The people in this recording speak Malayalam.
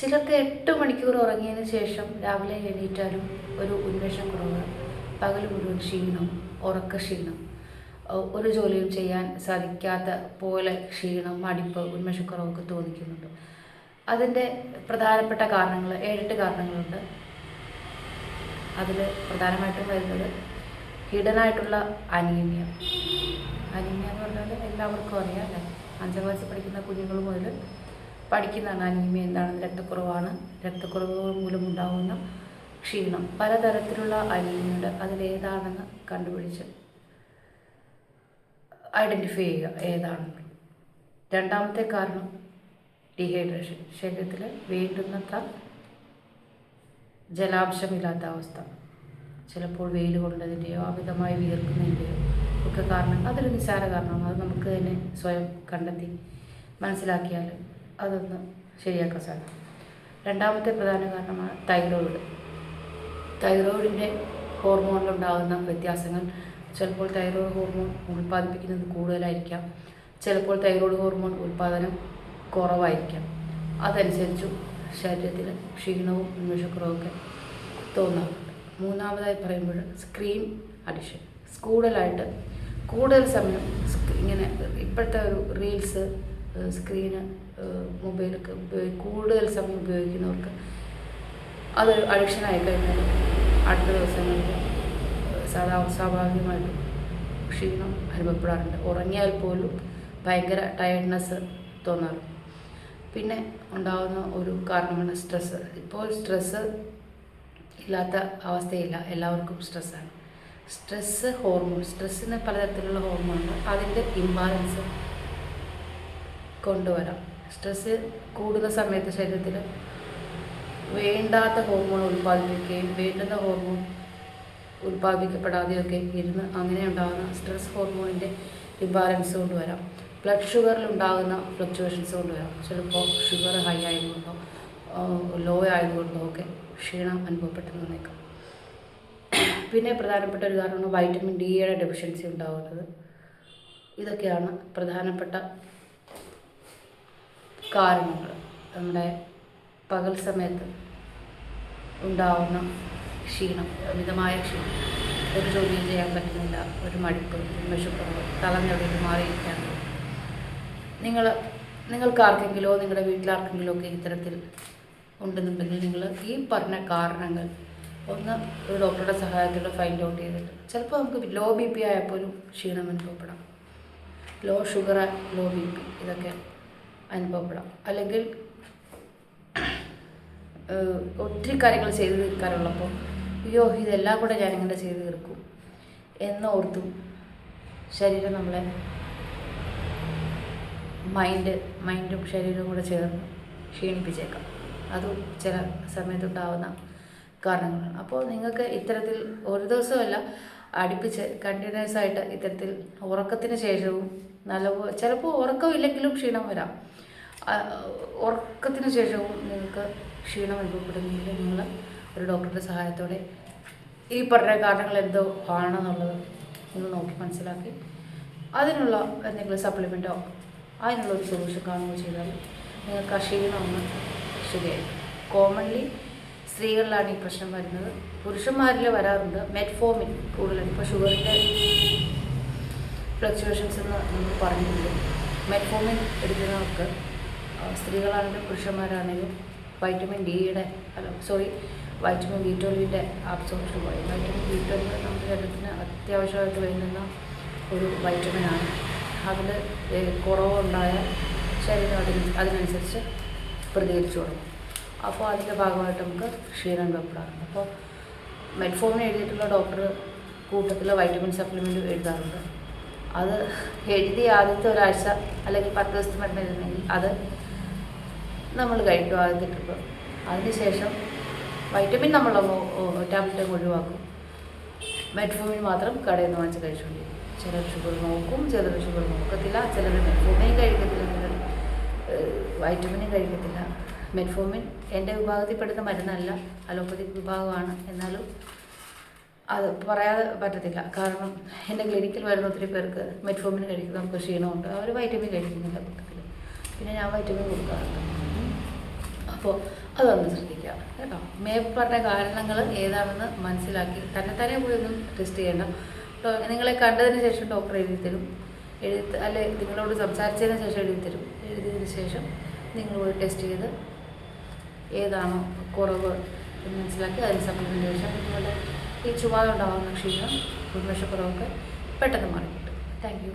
ചിലർക്ക് 8 മണിക്കൂർ ഉറങ്ങിയതിന് ശേഷം രാവിലെ എണീറ്റാലും ഒരു ഉന്മേഷം കുറവ്, പകൽ മുഴുവൻ ക്ഷീണം, ഉറക്കക്ഷീണം, ഒരു ജോലിയും ചെയ്യാൻ സാധിക്കാത്ത പോലെ ക്ഷീണം, മടിപ്പ്, ഉന്മേഷക്കുറവൊക്കെ തോന്നിക്കുന്നുണ്ട്. അതിൻ്റെ പ്രധാനപ്പെട്ട കാരണങ്ങൾ 7-8 കാരണങ്ങളുണ്ട്. അതിൽ പ്രധാനമായിട്ടും വരുന്നത് ഹിഡനായിട്ടുള്ള അനീമിയ. അനീമിയ എന്ന് പറഞ്ഞാൽ എല്ലാവർക്കും അറിയാം അല്ലേ? 5ാം ക്ലാസ്സിൽ പഠിക്കുന്ന കുഞ്ഞുങ്ങൾ മുതൽ പഠിക്കുന്നതാണ് അനീമിയ എന്താണെന്ന്. രക്തക്കുറവാണ്. രക്തക്കുറവ് മൂലമുണ്ടാകുന്ന ക്ഷീണം. പലതരത്തിലുള്ള അനീമിയുണ്ട്. അതിലേതാണെന്ന് കണ്ടുപിടിച്ച് ഐഡൻറ്റിഫൈ ചെയ്യുക ഏതാണെന്ന്. രണ്ടാമത്തെ കാരണം ഡീഹൈഡ്രേഷൻ. ശരീരത്തിൽ വേണ്ടുന്നത്ര ജലാംശമില്ലാത്ത അവസ്ഥ. ചിലപ്പോൾ വെയിൽ കൊണ്ടതിൻ്റെയോ അമിതമായി വിയർക്കുന്നതിൻ്റെയോ ഒക്കെ കാരണം. അതൊരു നിസ്സാര കാരണമാണ്. അത് നമുക്ക് തന്നെ സ്വയം കണ്ടെത്തി മനസ്സിലാക്കിയാൽ അതൊന്ന് ശരിയാക്കാൻ സാധിക്കും. രണ്ടാമത്തെ പ്രധാന കാരണമാണ് തൈറോയിഡ്. തൈറോയിഡിൻ്റെ ഹോർമോണിലുണ്ടാകുന്ന വ്യത്യാസങ്ങൾ. ചിലപ്പോൾ തൈറോയ്ഡ് ഹോർമോൺ ഉൽപ്പാദിപ്പിക്കുന്നത് കൂടുതലായിരിക്കാം, ചിലപ്പോൾ തൈറോയ്ഡ് ഹോർമോൺ ഉൽപ്പാദനം കുറവായിരിക്കാം. അതനുസരിച്ചും ശരീരത്തിൽ ക്ഷീണവും ഉന്മേഷക്കുറവൊക്കെ തോന്നാറുണ്ട്. മൂന്നാമതായി പറയുമ്പോൾ സ്ക്രീൻ അഡിക്ഷൻ. കൂടുതൽ സമയം ഇങ്ങനെ ഇപ്പോഴത്തെ ഒരു റീൽസ്, സ്ക്രീന്, മൊബൈലൊക്കെ കൂടുതൽ സമയം ഉപയോഗിക്കുന്നവർക്ക് അതൊരു അഡിക്ഷനായി കഴിഞ്ഞാൽ അടുത്ത ദിവസങ്ങളിൽ സ്വാഭാവികമായിട്ടും ക്ഷീണം അനുഭവപ്പെടാറുണ്ട്. ഉറങ്ങിയാൽ പോലും ഭയങ്കര ടയർഡ്നെസ് തോന്നാറുണ്ട്. പിന്നെ ഉണ്ടാകുന്ന ഒരു കാരണമാണ് സ്ട്രെസ്സ്. ഇപ്പോൾ സ്ട്രെസ്സ് ഇല്ലാത്ത അവസ്ഥയില്ല, എല്ലാവർക്കും സ്ട്രെസ്സാണ്. സ്ട്രെസ്സിന് പലതരത്തിലുള്ള ഹോർമോണുണ്ട്. അതിൻ്റെ ഇംബാലൻസ് കൊണ്ടുവരാം. സ്ട്രെസ്സ് കൂടുന്ന സമയത്ത് ശരീരത്തിൽ വേണ്ടാത്ത ഹോർമോൺ ഉൽപ്പാദിപ്പിക്കുകയും വേണ്ടുന്ന ഹോർമോൺ ഉൽപ്പാദിപ്പിക്കപ്പെടാതെയൊക്കെ ഇരുന്ന് അങ്ങനെ ഉണ്ടാകുന്ന സ്ട്രെസ് ഹോർമോണിൻ്റെ ഇംബാലൻസ് കൊണ്ടുവരാം. ബ്ലഡ് ഷുഗറിലുണ്ടാകുന്ന ഫ്ലക്ച്വേഷൻസ് കൊണ്ടുവരാം. ചിലപ്പോൾ ഷുഗർ ഹൈ ആയതുകൊണ്ടോ ലോ ആയതുകൊണ്ടോ ഒക്കെ ക്ഷീണം അനുഭവപ്പെട്ടെന്ന് വന്നേക്കാം. പിന്നെ പ്രധാനപ്പെട്ട ഒരു കാരണമാണ് വൈറ്റമിൻ ഡിയുടെ ഡെഫിഷ്യൻസി ഉണ്ടാകുന്നത്. ഇതൊക്കെയാണ് പ്രധാനപ്പെട്ട കാരണങ്ങൾ. നമ്മുടെ പകൽ സമയത്ത് ഉണ്ടാവുന്ന ക്ഷീണം, അമിതമായ ക്ഷീണം, ഒരു ജോലിയും ചെയ്യാൻ പറ്റുന്നില്ല, ഒരു മടുപ്പ്, ഉന്മേഷക്കുറവ്, തളർന്നെവിടെയും മാറിയിരിക്കാൻ. നിങ്ങൾക്കാർക്കെങ്കിലോ നിങ്ങളുടെ വീട്ടിലാർക്കെങ്കിലോ ഒക്കെ ഇത്തരത്തിൽ ഉണ്ടെന്നുണ്ടെങ്കിൽ നിങ്ങൾ ഈ പറഞ്ഞ കാരണങ്ങൾ ഒന്ന് ഒരു ഡോക്ടറുടെ സഹായത്തോടെ ഫൈൻഡ് ഔട്ട് ചെയ്തിട്ട്, ചിലപ്പോൾ നമുക്ക് ലോ BP ആയാൽ പോലും ക്ഷീണം അനുഭവപ്പെടാം, ലോ ഷുഗർ, ലോ BP ഇതൊക്കെ അനുഭവപ്പെടാം. അല്ലെങ്കിൽ ഒത്തിരി കാര്യങ്ങൾ ചെയ്തു തീർക്കാനുള്ളപ്പോൾ അയ്യോ ഇതെല്ലാം കൂടെ ഞാനിങ്ങനെ ചെയ്തു തീർക്കും എന്നോർത്തും ശരീരം നമ്മളെ മൈൻഡും ശരീരവും കൂടെ ചേർന്ന് ക്ഷീണിപ്പിച്ചേക്കാം. അതും ചില സമയത്തുണ്ടാവുന്ന കാരണങ്ങളാണ്. അപ്പോൾ നിങ്ങൾക്ക് ഇത്തരത്തിൽ ഒരു ദിവസമല്ല അടുപ്പിച്ച് കണ്ടിന്യൂസ് ആയിട്ട് ഇത്തരത്തിൽ ഉറക്കത്തിന് ശേഷവും ചിലപ്പോൾ ഉറക്കമില്ലെങ്കിലും ക്ഷീണം വരാം. ഉറക്കത്തിന് ശേഷവും നിങ്ങൾക്ക് ക്ഷീണം അനുഭവപ്പെടുന്നെങ്കിൽ നിങ്ങൾ ഒരു ഡോക്ടറുടെ സഹായത്തോടെ ഈ പറഞ്ഞ കാരണങ്ങൾ എന്തോ ആണെന്നുള്ളത് നിങ്ങൾ നോക്കി മനസ്സിലാക്കി അതിനുള്ള എന്തെങ്കിലും സപ്ലിമെൻറ്റോ അതിനുള്ള ഒരു സൊല്യൂഷൻ കാണുകയോ ചെയ്താൽ നിങ്ങൾക്ക് ആ ക്ഷീണം ഒന്ന് ശരിയായിരിക്കും. കോമൺലി സ്ത്രീകളിലാണ് ഈ പ്രശ്നം വരുന്നത്. പുരുഷന്മാരിൽ വരാറുണ്ട്. മെറ്റ്ഫോമിൻ കൂടുതലും ഇപ്പോൾ ഷുഗറിൻ്റെ ഫ്ലക്ച്വേഷൻസ് എന്ന് നമ്മൾ പറഞ്ഞിട്ടുണ്ട്. മെറ്റ്ഫോമിൻ എടുക്കുന്നവർക്ക് സ്ത്രീകളാണെങ്കിലും പുരുഷന്മാരാണെങ്കിലും വൈറ്റമിൻ B12 അബ്സോർപ്ഷൻ കുറയും. വൈറ്റമിൻ B12 നമ്മുടെ ശരീരത്തിന് അത്യാവശ്യമായിട്ട് വേണ്ടുന്ന ഒരു വൈറ്റമിനാണ്. അതിൽ കുറവുണ്ടായാൽ ശരീരം അതിനനുസരിച്ച് പ്രതികരിച്ചു തുടങ്ങും. അപ്പോൾ അതിൻ്റെ ഭാഗമായിട്ട് നമുക്ക് ക്ഷീണം അനുഭവപ്പെടാറുണ്ട്. അപ്പോൾ മെറ്റ്ഫോമിൻ എഴുതിയിട്ടുള്ള ഡോക്ടർ കൂട്ടത്തിൽ വൈറ്റമിൻ സപ്ലിമെൻറ്റ് എഴുതാറുണ്ട്. അത് എഴുതി ആദ്യത്തെ ഒരാഴ്ച അല്ലെങ്കിൽ 10 ദിവസത്തെ മരുന്ന് എഴുതുന്നെങ്കിൽ അത് നമ്മൾ കഴിക്കും ആദ്യത്തെ ട്രിപ്പ്. അതിനുശേഷം വൈറ്റമിൻ നമ്മൾ ടാബ്ലറ്റ് ഒഴിവാക്കും. മെറ്റ്ഫോമിൻ മാത്രം കടയിൽ നിന്ന് വാങ്ങിച്ച് കഴിച്ചുകൊണ്ടിരിക്കും. ചിലർ ഷുഗർ നോക്കും, ചിലർ ഷുഗർ നോക്കത്തില്ല, ചിലർ മെറ്റ്ഫോമിൻ കഴിക്കത്തില്ല, ചിലർ വൈറ്റമിനും കഴിക്കത്തില്ല. മെറ്റ്ഫോമിൻ എൻ്റെ വിഭാഗത്തിൽപ്പെടുന്ന മരുന്നല്ല, അലോപ്പതിക് വിഭാഗമാണ്. എന്നാലും അത് പറയാതെ പറ്റത്തില്ല. കാരണം എൻ്റെ ക്ലിനിക്കിൽ വരുന്ന ഒത്തിരി പേർക്ക് മെറ്റ്ഫോമിൻ കഴിക്കുന്നവർക്ക് ക്ഷീണമുണ്ട്, അവർ വൈറ്റമിൻ കഴിക്കുന്നില്ല കൂട്ടത്തിൽ. പിന്നെ ഞാൻ വൈറ്റമിൻ കൊടുക്കാറുണ്ട്. അപ്പോൾ അതൊന്ന് ശ്രദ്ധിക്കുക കേട്ടോ. മേൽപ്പറഞ്ഞ കാരണങ്ങൾ ഏതാണെന്ന് മനസ്സിലാക്കി തന്നെ പോയി ഒന്നും ടെസ്റ്റ് ചെയ്യണ്ട. നിങ്ങളെ കണ്ടതിന് ശേഷം ഡോക്ടർ എഴുതി തരും, അല്ലെ നിങ്ങളോട് സംസാരിച്ചതിന് ശേഷം എഴുതിയതിന് ശേഷം നിങ്ങൾ പോയി ടെസ്റ്റ് ചെയ്ത് ഏതാണോ കുറവ് എന്ന് മനസ്സിലാക്കി അതിന് സപ്ലിമെൻറ്റേഷൻ നിങ്ങളുടെ ഈ ചുവ ഉണ്ടാകുന്ന ക്ഷീണം ഉന്മേഷക്കുറവൊക്കെ പെട്ടെന്ന് മാറി കിട്ടും. Thank you.